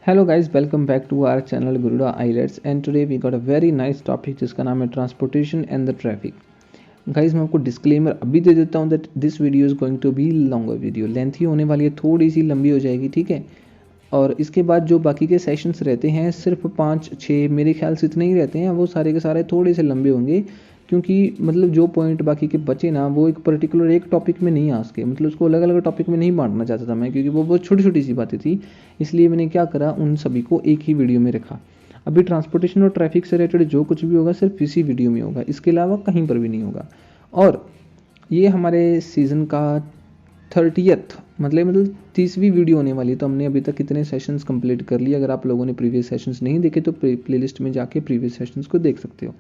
Hello guys, welcome back to our channel Guruda IELTS and today we got a very nice topic जिसका नाम है transportation and the traffic. Guys मैं आपको disclaimer अभी दे देता हूँ that this video is going to be longer video, lengthy होने वाली है, थोड़ी सी लंबी हो जाएगी, ठीक है। और इसके बाद जो बाकी के सेशंस रहते हैं सिर्फ 5-6 मेरे ख्याल से इतने ही रहते हैं, वो सारे के सारे थोड़े से लंबे होंगे क्योंकि मतलब जो पॉइंट बाकी के बचे ना वो एक पर्टिकुलर एक टॉपिक में नहीं आ सके, मतलब उसको अलग अलग टॉपिक में नहीं बांटना चाहता था मैं क्योंकि वो बहुत छोटी छोटी सी बातें थी। इसलिए मैंने क्या करा, उन सभी को एक ही वीडियो में रखा। अभी ट्रांसपोर्टेशन और ट्रैफिक से रिलेटेड जो कुछ भी होगा सिर्फ इसी वीडियो में होगा, इसके अलावा कहीं पर भी नहीं होगा। और ये हमारे सीज़न का 30th मतलब 30वीं वीडियो होने वाली है। तो हमने अभी तक कितने सेशंस कंप्लीट कर लिए। अगर आप लोगों ने प्रीवियस सेशंस नहीं देखे तो प्लेलिस्ट में जाके प्रीवियस सेशंस को देख सकते हो।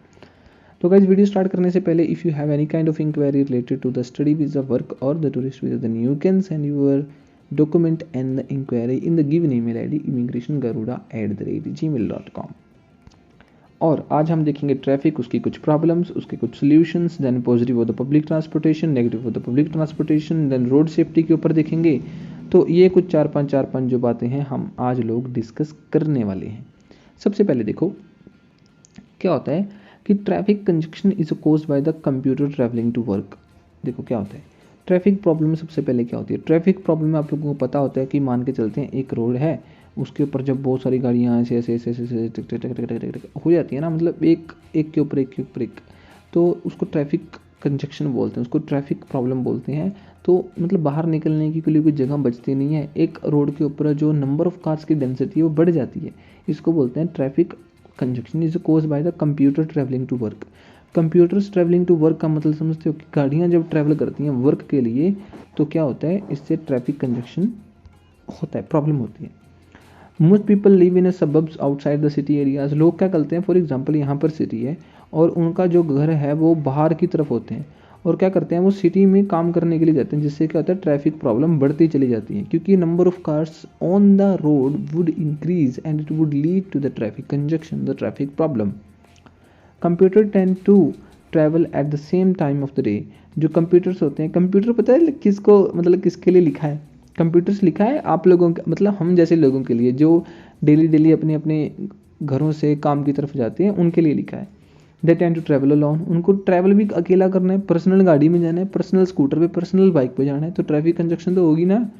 तो गाइज वीडियो स्टार्ट करने से पहले if you have any kind of inquiry related to the study visa, work और the tourist visa, then you can send your document and the inquiry in the given email id immigration.garuda@gmail.com। और आज हम देखेंगे traffic, उसकी कुछ problems, उसके कुछ solutions, then positive of the public transportation, negative of the public transportation, then road safety के ऊपर देखेंगे। तो ये कुछ 4-5 जो बातें हैं हम आज लोग डिस्कस करने वाले हैं। सबसे पहले देखो क्या होता है कि traffic congestion is caused by the computer travelling to work. देखो क्या होता है ट्रैफिक प्रॉब्लम में। सबसे पहले क्या होती है ट्रैफिक प्रॉब्लम में, आप लोगों को पता होता है कि मान के चलते हैं एक रोड है, उसके ऊपर जब बहुत सारी गाड़ियाँ ऐसे ऐसे ऐसे ऐसे हो जाती है ना, मतलब एक एक के ऊपर एक, तो उसको ट्रैफिक कंजक्शन बोलते हैं, उसको ट्रैफिक प्रॉब्लम बोलते हैं। तो मतलब बाहर निकलने की कोई जगह बचती नहीं है, एक रोड के ऊपर जो नंबर ऑफ कार्स की डेंसिटी है वो बढ़ जाती है, इसको बोलते हैं traffic congestion is caused by the computer travelling to work. Computers travelling to work का मतलब समझते हो कि गाड़ियाँ जब ट्रैवल करती हैं वर्क के लिए तो क्या होता है, इससे ट्रैफिक कंजक्शन होता है, प्रॉब्लम होती है। Most people live in suburbs outside the city areas. लोग क्या करते हैं, फॉर एग्जांपल यहाँ पर सिटी है और उनका जो घर है वो बाहर की तरफ होते हैं और क्या करते हैं वो सिटी में काम करने के लिए जाते हैं, जिससे क्या होता है ट्रैफिक प्रॉब्लम बढ़ती चली जाती है क्योंकि number of cars on the road would increase and it would lead to the traffic congestion, the traffic problem. Computer tend to travel at the same time of the day. जो computers होते हैं, computer पता है किसको मतलब किसके लिए लिखा है, कंप्यूटर्स लिखा है आप लोगों का मतलब हम जैसे लोगों के लिए जो डेली डेली अपने अपने घरों से काम की तरफ जाते हैं उनके लिए लिखा है। They tend to travel alone, उनको ट्रैवल भी अकेला करना है, पर्सनल गाड़ी में जाना है, पर्सनल स्कूटर पे, पर्सनल बाइक पे जाना है, तो ट्रैफिक कंजक्शन तो होगी ना।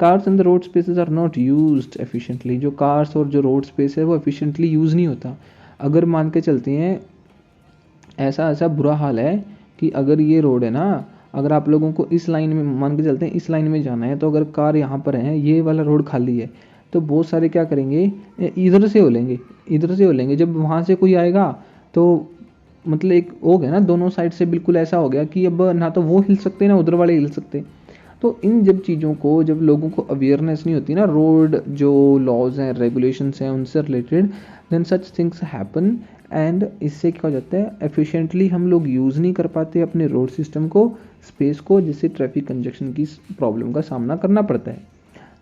Cars and the road spaces are not used efficiently. जो कार्स और जो रोड स्पेस है वो एफिशिएंटली यूज़ नहीं होता। अगर मान के चलते हैं ऐसा ऐसा बुरा हाल है कि अगर ये रोड है ना, अगर आप लोगों को इस लाइन में मान के चलते हैं इस लाइन में जाना है, तो अगर कार यहाँ पर है, ये वाला रोड खाली है, तो बहुत सारे क्या करेंगे इधर से हो लेंगे, इधर से हो लेंगे। जब वहाँ से कोई आएगा तो मतलब एक हो गया ना, दोनों साइड से बिल्कुल ऐसा हो गया कि अब ना तो वो हिल सकते ना उधर वाले हिल सकते। तो इन जब चीज़ों को जब लोगों को अवेयरनेस नहीं होती ना, रोड जो लॉज हैं रेगुलेशंस हैं उनसे related, then such things happen and इससे क्या हो जाता है एफिशिएंटली हम लोग यूज़ नहीं कर पाते अपने रोड सिस्टम को, स्पेस को, जिससे ट्रैफिक कंजक्शन की प्रॉब्लम का सामना करना पड़ता है।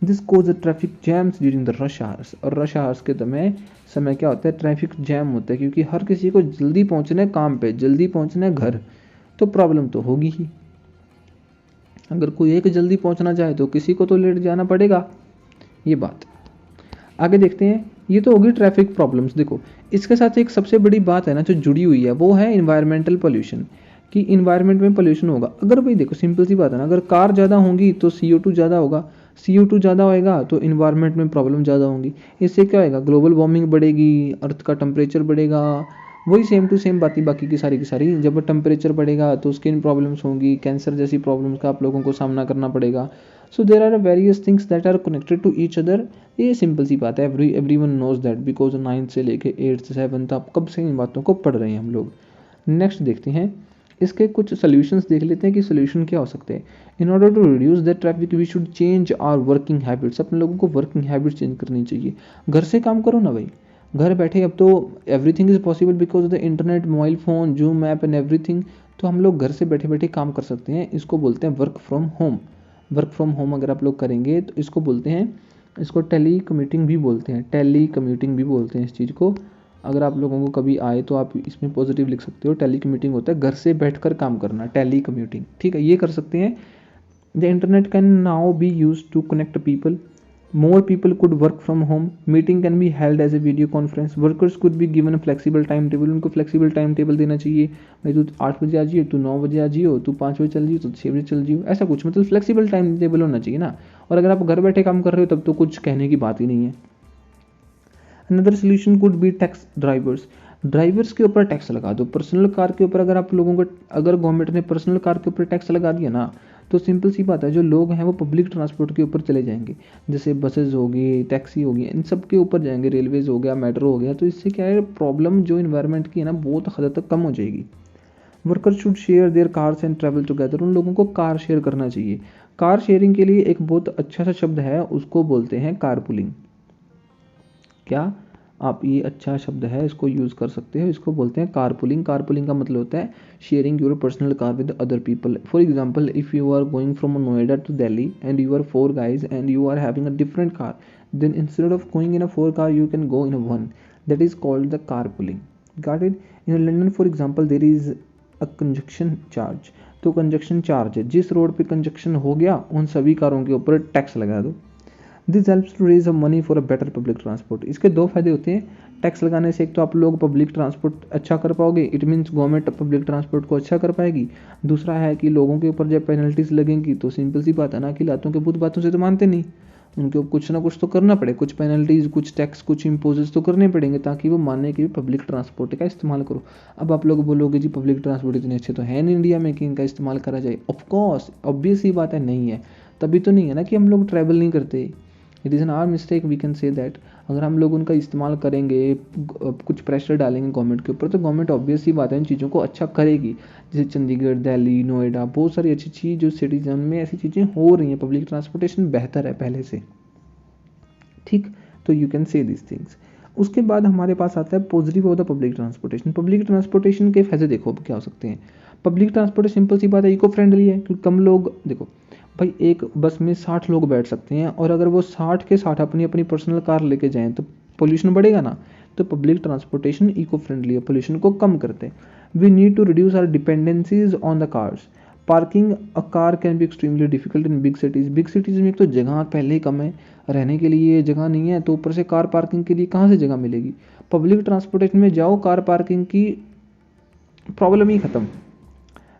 This cause the traffic jams during the rush hours. और रश आवर्स के समय क्या होता है ट्रैफिक जैम होता है क्योंकि हर किसी को जल्दी पहुंचना है काम पे, जल्दी पहुंचना है घर, तो प्रॉब्लम तो होगी ही। अगर कोई एक जल्दी पहुंचना चाहे तो किसी को तो लेट जाना पड़ेगा, ये बात। आगे देखते हैं, ये तो होगी ट्रैफिक प्रॉब्लम्स। देखो इसके साथ एक सबसे बड़ी बात है ना जो जुड़ी हुई है वो है इन्वायरमेंटल पोल्यूशन, कि इन्वायरमेंट में पोल्यूशन होगा। अगर भाई देखो सिंपल सी बात है ना, अगर कार ज़्यादा होंगी तो CO2 ज़्यादा होगा, CO2 ज़्यादा होएगा तो इन्वायरमेंट में प्रॉब्लम ज़्यादा होंगी। इससे क्या होएगा ग्लोबल वार्मिंग बढ़ेगी, अर्थ का टेम्परेचर बढ़ेगा, वही सेम टू सेम बाकी की सारी। जब टेम्परेचर बढ़ेगा तो स्किन प्रॉब्लम्स होंगी, कैंसर जैसी प्रॉब्लम्स का आप लोगों को सामना करना पड़ेगा। So there are various things that are connected to each other. ये सिंपल सी बात है, everyone knows that because 9th से लेके 8th 7th आप कब से इन बातों को पढ़ रहे हैं हम लोग। नेक्स्ट देखते हैं, इसके कुछ सोल्यूशंस देख लेते हैं कि सोल्यूशन क्या हो सकते हैं। In order to reduce the traffic we should change our working habits. अपने लोगों को वर्किंग हैबिट्स चेंज करनी चाहिए। घर से काम करो ना भाई, घर बैठे अब तो everything is possible because the internet, mobile phone, zoom app and everything. तो हम लोग घर से बैठे बैठे काम कर सकते हैं, इसको बोलते हैं work from home. Work from home अगर आप लोग करेंगे तो इसको बोलते हैं, इसको टेली कम्यूटिंग भी बोलते हैं, टेली कम्यूटिंग भी बोलते हैं इस चीज़ को। अगर आप लोगों को कभी आए तो आप इसमें पॉजिटिव लिख सकते हो, टेली कम्यूटिंग होता है घर से बैठकर काम करना, टेली कम्यूटिंग, ठीक है, ये कर सकते हैं। The internet can now be use to connect people. More people could work from home. Meeting can be held as a video conference. Workers could be given a flexible timetable. उनको flexible timetable देना चाहिए, भाई तू 8 बजे आ जाइए, तू 9 बजे आ जाइए, तू 5 बजे चल जाइए, तो 6 बजे चल जाइए, ऐसा कुछ मतलब flexible timetable होना चाहिए ना। और अगर आप घर बैठे काम कर रहे हो तब तो कुछ कहने की बात ही नहीं है। Another solution could be tax drivers. Drivers के ऊपर टैक्स लगा दो। पर्सनल कार के ऊपर अगर आप लोगों को, अगर गवर्नमेंट ने पर्सनल कार के ऊपर टैक्स लगा दिया ना, तो सिंपल सी बात है, जो लोग हैं वो पब्लिक ट्रांसपोर्ट के ऊपर चले जाएंगे, जैसे बसेज होगी, टैक्सी होगी, इन सब के ऊपर जाएंगे, रेलवेज हो गया, मेट्रो हो गया। तो इससे क्या है, प्रॉब्लम जो इन्वायरमेंट की है ना, बहुत हद तक कम हो जाएगी। Workers should share their cars and travel together. उन लोगों को कार शेयर करना चाहिए। कार शेयरिंग के लिए एक बहुत अच्छा सा शब्द है, उसको बोलते हैं कारपूलिंग। क्या आप, ये अच्छा शब्द है, इसको यूज़ कर सकते हो, इसको बोलते हैं कारपूलिंग। कारपूलिंग का मतलब होता है sharing your personal car with other people. For example, if you are going from Noida to Delhi and you are 4 guys and you are having a different car, then instead of going in a 4 car you can go in a 1. That is called the carpooling. Got it? In London for example there is a congestion charge. तो conjunction charge है, जिस road पे conjunction हो गया उन सभी कारों के ऊपर टैक्स लगा दो। This helps to raise a money for a better public transport. इसके दो फायदे होते हैं टैक्स लगाने से। एक तो आप लोग पब्लिक ट्रांसपोर्ट अच्छा कर पाओगे, it means government public transport को अच्छा कर पाएगी। दूसरा है कि लोगों के ऊपर जब पेनल्टीज लगेंगी तो सिंपल सी बात है ना कि लातों के भूत बातों से तो मानते नहीं, उनको कुछ ना कुछ तो करना पड़े, कुछ पेनल्टीज, कुछ टैक्स, कुछ इम्पोजेस तो करने पड़ेंगे ताकि वो माने कि पब्लिक ट्रांसपोर्ट का इस्तेमाल करो। अब आप लोग बोलोगे जी पब्लिक ट्रांसपोर्ट इतने अच्छे तो है नहीं इंडिया में कि इनका इस्तेमाल करा जाए। ऑफकोर्स ऑब्वियस ही बात है, नहीं है, तभी तो नहीं है ना कि हम लोग ट्रैवल नहीं करते। It is an our mistake, we can say that. अगर हम लोग उनका इस्तेमाल करेंगे, कुछ प्रेशर डालेंगे गवर्नमेंट के ऊपर, तो गवर्नमेंट ऑब्वियस ही बात है इन चीज़ों को अच्छा करेगी। जैसे चंडीगढ़, दिल्ली, नोएडा, बहुत सारी अच्छी चीज़ जो सिटीज़ हैं उनमें ऐसी चीज़ें हो रही हैं, पब्लिक ट्रांसपोर्टेशन बेहतर है पहले से। ठीक, तो you can say this things. उसके बाद हमारे पास आता है positive of the public transportation. Public transportation के फायदे देखो क्या हो सकते हैं। पब्लिक ट्रांसपोर्ट सिंपल सी बात है, इको फ्रेंडली है, क्योंकि कम लोग, देखो भाई एक बस में 60 लोग बैठ सकते हैं, और अगर वो 60 के 60 अपनी अपनी पर्सनल कार लेके जाएं तो पोल्यूशन बढ़ेगा ना। तो पब्लिक ट्रांसपोर्टेशन इको फ्रेंडली है, पोल्यूशन को कम करते हैं। We need to reduce our dependencies on the cars. Parking a car can be extremely difficult in big cities. Big cities में एक तो जगह पहले ही कम है, रहने के लिए जगह नहीं है, तो ऊपर से कार पार्किंग के लिए कहाँ से जगह मिलेगी। पब्लिक ट्रांसपोर्टेशन में जाओ, कार पार्किंग की प्रॉब्लम ही ख़त्म।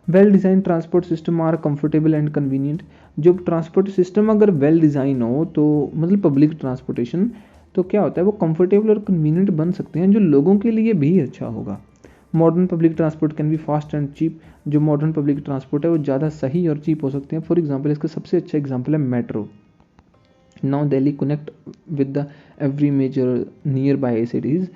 Well design transport system are comfortable and convenient. जो ट्रांसपोर्ट सिस्टम अगर वेल डिज़ाइन हो तो मतलब पब्लिक ट्रांसपोर्टेशन, तो क्या होता है वो कंफर्टेबल और कन्वीनियंट बन सकते हैं, जो लोगों के लिए भी अच्छा होगा। Modern public transport can be fast and cheap. जो मॉडर्न पब्लिक ट्रांसपोर्ट है वो ज़्यादा सही और चीप हो सकते हैं। फॉर एग्जांपल, इसका सबसे अच्छा एग्जांपल है metro. Now Delhi connect with the every major nearby cities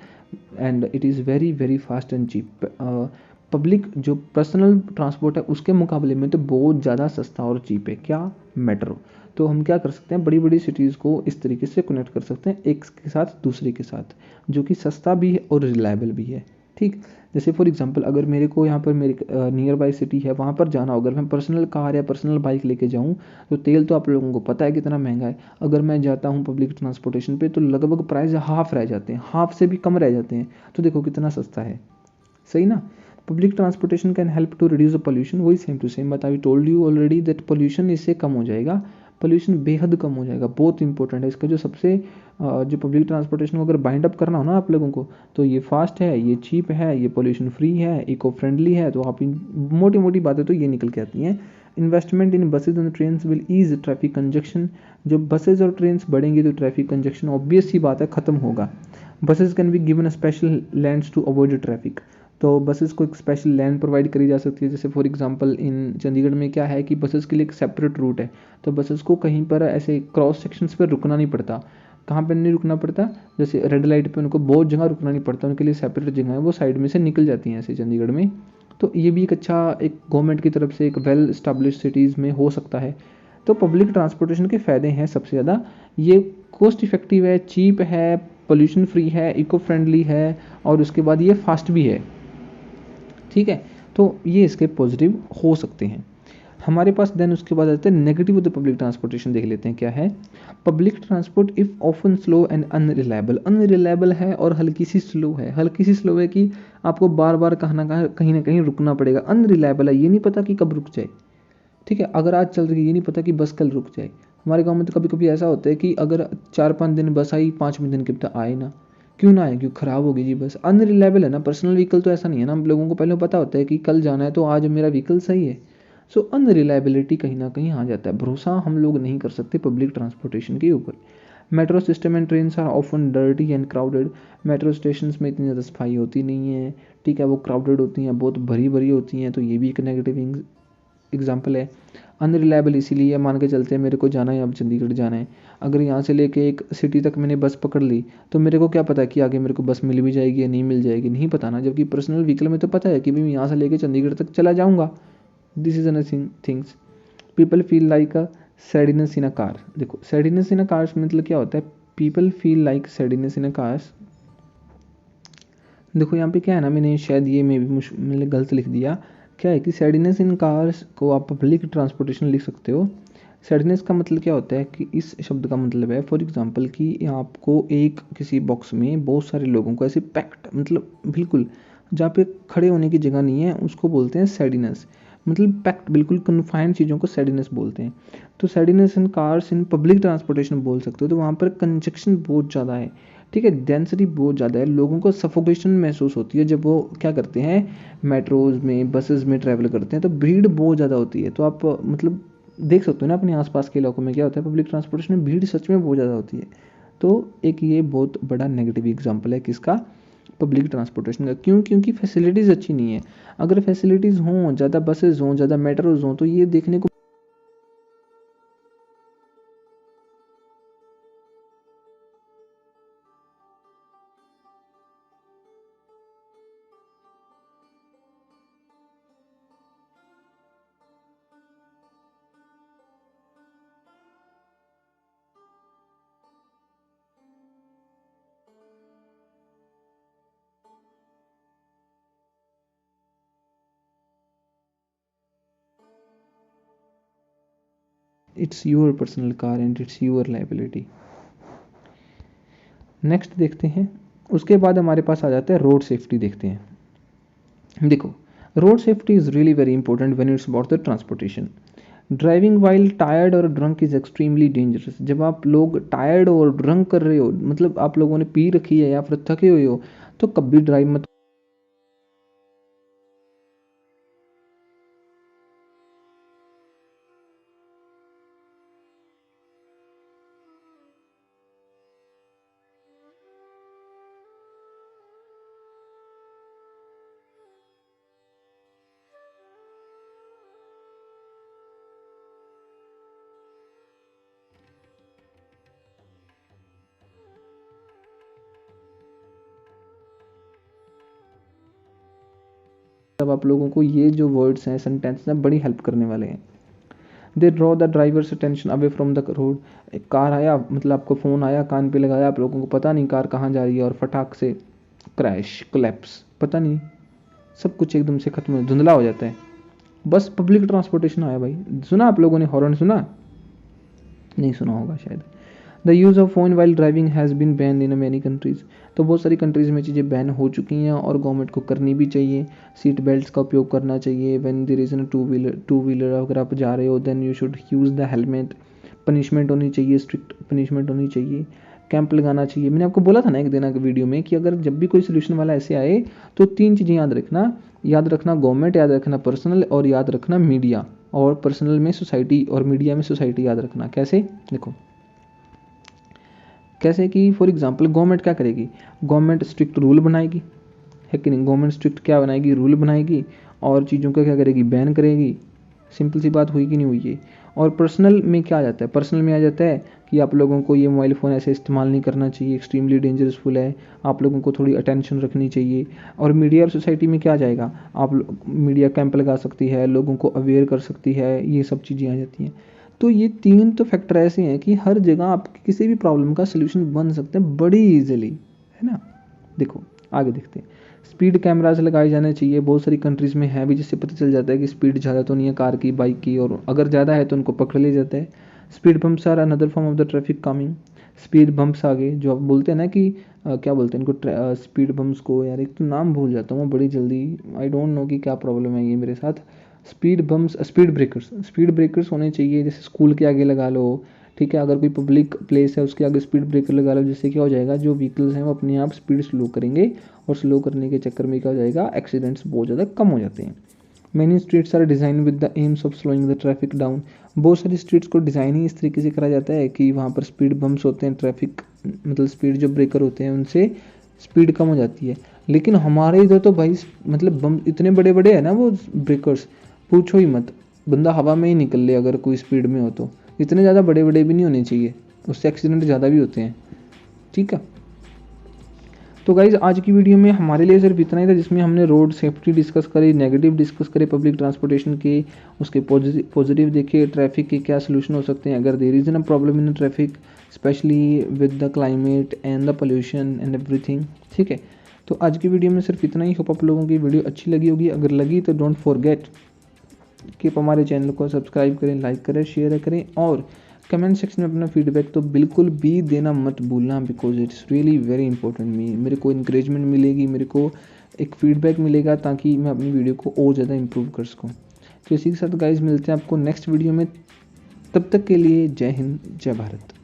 and it is very very fast and cheap. Public जो पर्सनल ट्रांसपोर्ट है उसके मुकाबले में तो बहुत ज़्यादा सस्ता और चीप है। क्या? मेट्रो। तो हम क्या कर सकते हैं, बड़ी बड़ी सिटीज़ को इस तरीके से कनेक्ट कर सकते हैं, एक के साथ दूसरे के साथ, जो कि सस्ता भी है और रिलायबल भी है। ठीक, जैसे फॉर एग्जांपल अगर मेरे को यहाँ पर मेरे नियर बाय सिटी है वहाँ पर जाना होगा, अगर मैं पर्सनल कार या पर्सनल बाइक लेके जाऊँ तो तेल तो आप लोगों को पता है कितना महंगा है। अगर मैं जाता हूँ पब्लिक ट्रांसपोर्टेशन पे तो लगभग प्राइस हाफ रह जाते हैं, हाफ से भी कम रह जाते हैं। तो देखो कितना सस्ता है, सही ना। Public transportation can help to reduce the pollution. वही same to same but I told you already that pollution इससे कम हो जाएगा, पोल्यूशन बेहद कम हो जाएगा, बहुत इंपॉर्टेंट है। इसका जो सबसे जो पब्लिक ट्रांसपोर्टेशन को अगर बाइंड अप करना हो ना आप लोगों को, तो ये फास्ट है, ये चीप है, ये पोल्यूशन फ्री है, इको फ्रेंडली है। तो आप मोटी मोटी बातें तो ये निकल के आती हैं। Investment in buses and trains will ease traffic congestion. जब बसेज और ट्रेन्स बढ़ेंगी तो ट्रैफिक कंजक्शन ऑब्वियस सी बात है ख़त्म होगा। Buses can be given a special lanes to avoid traffic. तो बसेस को एक स्पेशल लैंड प्रोवाइड करी जा सकती है। जैसे फॉर एग्जांपल इन चंडीगढ़ में क्या है कि बसेस के लिए एक सेपरेट रूट है, तो बसेस को कहीं पर ऐसे क्रॉस सेक्शंस पर रुकना नहीं पड़ता। कहाँ पर नहीं रुकना पड़ता, जैसे रेड लाइट पे उनको बहुत जगह रुकना नहीं पड़ता, उनके लिए सेपरेट जगह है, वो साइड में से निकल जाती हैं ऐसे चंडीगढ़ में। तो ये भी एक अच्छा, एक गवर्नमेंट की तरफ से एक वेल स्टैब्लिश सिटीज़ में हो सकता है। तो पब्लिक ट्रांसपोर्टेशन के फ़ायदे हैं सबसे ज़्यादा, ये कॉस्ट इफेक्टिव है, चीप है, पोल्यूशन फ्री है, इको फ्रेंडली है, और उसके बाद ये फास्ट भी है। ठीक है, तो ये इसके पॉजिटिव हो सकते हैं हमारे पास। देन उसके बाद आते हैं negative of the public transportation, देख लेते हैं क्या है। Public transport if often slow and unreliable. Unreliable है और हल्की सी स्लो है। हल्की सी स्लो है कि आपको बार बार कहीं ना कहीं रुकना पड़ेगा। अनरिलायबल है, ये नहीं पता कि कब रुक जाए। ठीक है, अगर आज चल रही है ये नहीं पता कि बस कल रुक जाए। हमारे गांव में तो कभी कभी ऐसा होता है कि अगर 4-5 दिन बस आई, 5वें दिन के बाद आए ना, क्यों ना आए, क्यों ख़राब होगी जी बस, अनरिलायबल है ना। पर्सनल व्हीकल तो ऐसा नहीं है ना, हम लोगों को पहले पता होता है कि कल जाना है तो आज मेरा व्हीकल सही है। सो अनरिलायबिलिटी कहीं ना कहीं आ जाता है, भरोसा हम लोग नहीं कर सकते पब्लिक ट्रांसपोर्टेशन के ऊपर। Metro system and trains are often dirty and crowded. Metro station में इतनी ज़्यादा सफाई होती नहीं है, ठीक है, वो क्राउडेड होती हैं, बहुत भरी भरी होती हैं, तो ये भी एक नेगेटिव एग्जाम्पल है। अनरिलायबल इसीलिए मान के चलते हैं, मेरे को जाना है, अब चंडीगढ़ जाना है, अगर यहाँ से लेके एक सिटी तक मैंने बस पकड़ ली, तो मेरे को क्या पता कि आगे मेरे को बस मिल भी जाएगी या नहीं मिल जाएगी, नहीं पता ना। जबकि पर्सनल व्हीकल में तो पता है कि भाई मैं यहाँ से लेके चंडीगढ़ तक चला जाऊँगा। This is anything things. People feel like a sardines in a car. देखो सैडीनेस इन अ कार्स मतलब क्या होता है, people feel like sardines in a cars. देखो यहाँ पे क्या है ना, मैंने शायद ये मैं भी मैंने गलत लिख दिया। क्या है कि सैडीनेस इन कार्स को आप पब्लिक ट्रांसपोर्टेशन लिख सकते हो। सैडीनेस का मतलब क्या होता है कि इस शब्द का मतलब है फॉर एग्जांपल कि आपको एक किसी बॉक्स में बहुत सारे लोगों को ऐसे पैक्ड, मतलब बिल्कुल जहाँ पे खड़े होने की जगह नहीं है, उसको बोलते हैं सैडीनेस। मतलब पैक्ड, बिल्कुल कन्फाइंड चीज़ों को सैडीनेस बोलते हैं। तो सैडीनेस इन कार्स इन पब्लिक ट्रांसपोर्टेशन बोल सकते हो। तो वहाँ पर कंजक्शन बहुत ज़्यादा है, ठीक है, डेंसिटी बहुत ज़्यादा है, लोगों को सफोकेशन महसूस होती है जब वो क्या करते हैं, मेट्रोज़ में बसेस में ट्रैवल करते हैं, तो भीड़ बहुत ज़्यादा होती है। तो आप मतलब देख सकते हो ना अपने आसपास के इलाकों में क्या होता है, पब्लिक ट्रांसपोर्टेशन में भीड़ सच में बहुत ज़्यादा होती है। तो एक ये बहुत बड़ा नेगेटिव एग्जाम्पल है किसका, पब्लिक ट्रांसपोर्टेशन का। क्यों? क्योंकि फैसिलिटीज़ अच्छी नहीं है। अगर फैसिलिटीज़ हों, ज़्यादा बसेज हों, ज़्यादा मेट्रोज़ हों, तो ये देखने को it's your personal car and it's your liability. Next देखते हैं, उसके बाद हमारे पास आ जाता है रोड सेफ्टी। देखते हैं, देखो road safety is really very important when it's about the transportation. Driving while tired और ड्रंक इज़ एक्सट्रीमली डेंजरस। जब आप लोग टायर्ड और ड्रंक कर रहे हो, मतलब आप लोगों ने पी रखी है या फिर थके हुए हो, तो कभी ड्राइव मत। तब आप लोगों को ये जो वर्ड्स हैं, सेंटेंस हैं, बड़ी हेल्प करने वाले हैं। They draw the drivers attention away from the road. एक कार आया, मतलब आपको फ़ोन आया, कान पे लगाया, आप लोगों को पता नहीं कार कहाँ जा रही है, और फटाक से क्रैश कोलैप्स, पता नहीं, सब कुछ एकदम से खत्म, धुंधला हो जाता है। बस पब्लिक ट्रांसपोर्टेशन आया भाई, सुना आप लोगों ने हॉर्न, सुना नहीं सुना होगा शायद। The use of phone while driving has been ban in many countries. तो बहुत सारी कंट्रीज़ में चीज़ें बैन हो चुकी हैं और गवर्नमेंट को करनी भी चाहिए। सीट बेल्ट्स का उपयोग करना चाहिए। When there is a two wheeler अगर आप जा रहे हो, then you should use the helmet. Punishment होनी चाहिए, स्ट्रिक्ट पनिशमेंट होनी चाहिए। कैंप लगाना चाहिए। मैंने आपको बोला था ना एक दिन के वीडियो में कि अगर जब भी कोई सोल्यूशन वाला ऐसे आए तो 3 चीज़ें याद रखना गवर्नमेंट, याद रखना पर्सनल, और याद रखना मीडिया। और पर्सनल में सोसाइटी और मीडिया में सोसाइटी याद रखना। कैसे? देखो कैसे कि फॉर एग्जांपल गवर्नमेंट क्या करेगी, गवर्नमेंट स्ट्रिक्ट रूल बनाएगी, है कि नहीं, गवर्नमेंट स्ट्रिक्ट क्या बनाएगी, रूल बनाएगी, और चीज़ों का क्या करेगी, बैन करेगी। सिंपल सी बात हुई कि नहीं हुई है। और पर्सनल में क्या आ जाता है, पर्सनल में आ जाता है कि आप लोगों को ये मोबाइल फ़ोन ऐसे इस्तेमाल नहीं करना चाहिए, एक्सट्रीमली डेंजरसफुल है, आप लोगों को थोड़ी अटेंशन रखनी चाहिए। और मीडिया और सोसाइटी में क्या आ जाएगा, मीडिया कैंप लगा सकती है, लोगों को अवेयर कर सकती है, ये सब चीज़ें आ जाती हैं। तो ये 3 तो फैक्टर ऐसे हैं कि हर जगह आपकी किसी भी प्रॉब्लम का सोल्यूशन बन सकते हैं बड़ी ईजिली, है ना। देखो आगे देखते हैं। स्पीड कैमराज लगाए जाने चाहिए, बहुत सारी कंट्रीज़ में है भी, जिससे पता चल जाता है कि स्पीड ज़्यादा तो नहीं है कार की, बाइक की, और अगर ज़्यादा है तो उनको पकड़ लिया जाता है। Speed bumps are another form of the traffic calming. Speed bumps आगे जो आप बोलते हैं ना कि क्या बोलते हैं इनको, स्पीड बम्प्स को, यार एक तो नाम भूल जाता हूँ बड़ी जल्दी, आई डोंट नो कि क्या प्रॉब्लम है ये मेरे साथ। स्पीड बम्प्स, स्पीड ब्रेकर्स होने चाहिए, जैसे स्कूल के आगे लगा लो, ठीक है। अगर कोई पब्लिक प्लेस है उसके आगे स्पीड ब्रेकर लगा लो, जिससे क्या हो जाएगा, जो व्हीकल्स हैं वो अपने आप स्पीड स्लो करेंगे और स्लो करने के चक्कर में क्या हो जाएगा, एक्सीडेंट्स बहुत ज़्यादा कम हो जाते हैं। Many streets are design with the aims of slowing the traffic down. बहुत सारी स्ट्रीट्स को डिज़ाइन ही इस तरीके से करा जाता है कि वहाँ पर स्पीड बम्प्स होते हैं, ट्रैफिक मतलब स्पीड जो ब्रेकर होते हैं उनसे स्पीड कम हो जाती है। लेकिन हमारे इधर तो भाई मतलब बम इतने बड़े बड़े हैं ना वो ब्रेकर्स, पूछो ही मत, बंदा हवा में ही निकल ले अगर कोई स्पीड में हो तो। इतने ज़्यादा बड़े बड़े भी नहीं होने चाहिए, उससे एक्सीडेंट ज़्यादा भी होते हैं, ठीक है। तो गाइज़ आज की वीडियो में हमारे लिए सिर्फ इतना ही था, जिसमें हमने रोड सेफ्टी डिस्कस करी, नेगेटिव डिस्कस करे पब्लिक ट्रांसपोर्टेशन के, उसके पॉजिटिव देखे, ट्रैफिक के क्या सोल्यूशन हो सकते हैं अगर there is a problem in traffic, specially with the climate and the pollution and everything, ठीक है। तो आज की वीडियो में सिर्फ इतना ही। होप आप लोगों की वीडियो अच्छी लगी होगी। अगर लगी तो डोंट फॉरगेट कि आप हमारे चैनल को सब्सक्राइब करें, लाइक करें, शेयर करें और कमेंट सेक्शन में अपना फीडबैक तो बिल्कुल भी देना मत भूलना, because it's really very important. मेरे को इंकरेजमेंट मिलेगी, मेरे को एक फीडबैक मिलेगा ताकि मैं अपनी वीडियो को और ज़्यादा इंप्रूव कर सकूँ। तो इसी के साथ गाइज मिलते हैं आपको नेक्स्ट वीडियो में। तब तक के लिए जय हिंद, जय भारत।